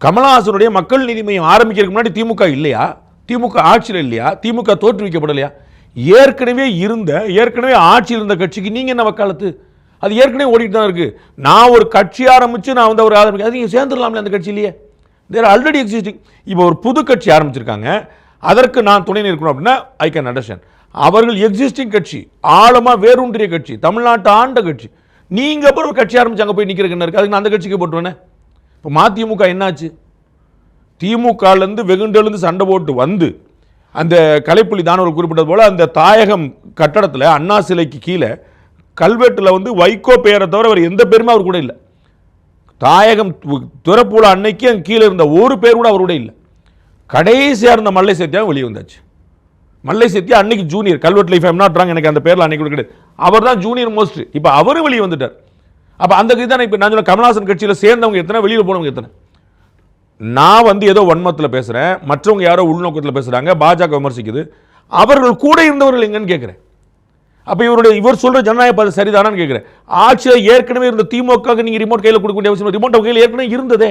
கமலஹாசனுடைய மக்கள் நீதி மையம் ஆரம்பிக்கிறதுக்கு முன்னாடி திமுக இல்லையா? திமுக ஆட்சியில் இல்லையா? திமுக தோற்றுவிக்கப்படலையா? ஏற்கனவே ஆட்சியில் இருந்த கட்சிக்கு நீங்க என்ன வக்காலத்து? அது ஏற்கனவே ஓடிட்டு தான் இருக்கு. நான் ஒரு கட்சி ஆரம்பிச்சு நான் வந்து ஒரு ஆரம்பிக்க அது நீங்க சேர்ந்துடலாம்ல அந்த கட்சியிலேயே. They're already existing. இப்போ ஒரு புது கட்சி ஆரம்பிச்சிருக்காங்க, அதற்கு நான் துணை நிற்கணும் அப்படின்னா ஐ கேன் அண்டர்ஸ்டாண்ட். அவர்கள் எக்ஸிஸ்டிங் கட்சி, ஆழமா வேரூன்றிய கட்சி, தமிழ்நாட்டு ஆண்ட கட்சி. நீங்க அப்புறம் ஒரு கட்சி ஆரம்பிச்சு அங்கே போய் நிற்கிறதுக்கு என்ன இருக்கு? அதுக்கு நான் அந்த கட்சிக்கு போட்டுவேனே. இப்போ மதிமுக என்னாச்சு? திமுகலேருந்து வெகுண்டெழுந்து சண்டை போட்டு வந்து அந்த கலைப்புலி தானவர் குறிப்பிட்டது போல அந்த தாயகம் கட்டடத்தில் அண்ணா சிலைக்கு கீழே கல்வெட்டில் வந்து வைகோ பெயரை தவிர அவர் எந்த பேருமே அவர் கூட இல்லை. தாயகம் துறப்புல அன்னைக்கு அங்கே கீழே இருந்த ஒரு பேர் கூட அவர் கூட இல்லை. கடைசியாக இருந்த மல்லை சேத்தியாக வெளியே வந்தாச்சு. மல்லை சேத்தியா அன்னைக்கு ஜூனியர், கல்வெட்டில் இஃப் ஐம் நாட் ராங், எனக்கு அந்த பேரில் அன்னைக்கு கிடையாது, அவர் தான் ஜூனியர் மோஸ்ட். இப்போ அவரும் வெளியே வந்துட்டார். அப்போ அந்த இதுதான் இப்போ நான் சொன்ன கமலஹாசன் கட்சியில் சேர்ந்தவங்க எத்தனை, வெளியில் போனவங்க எத்தனை? நான் வந்து ஏதோ வன்மத்தில் பேசுகிறேன், மற்றவங்க யாரோ உள்நோக்கத்தில் பேசுகிறாங்க, பாஜக விமர்சிக்குது, அவர்கள் கூட இருந்தவர்கள் எங்கன்னு கேட்குறேன். அப்போ இவர் சொல்கிற ஜனநாயக பாதை சரிதானான்னு கேட்குறேன். ஆட்சியில் ஏற்கனவே இருந்த திமுக நீங்கள் ரிமோட் கையில் கொடுக்க வேண்டிய அவசியம், ரிமோட் கையில் ஏற்கனவே இருந்ததே.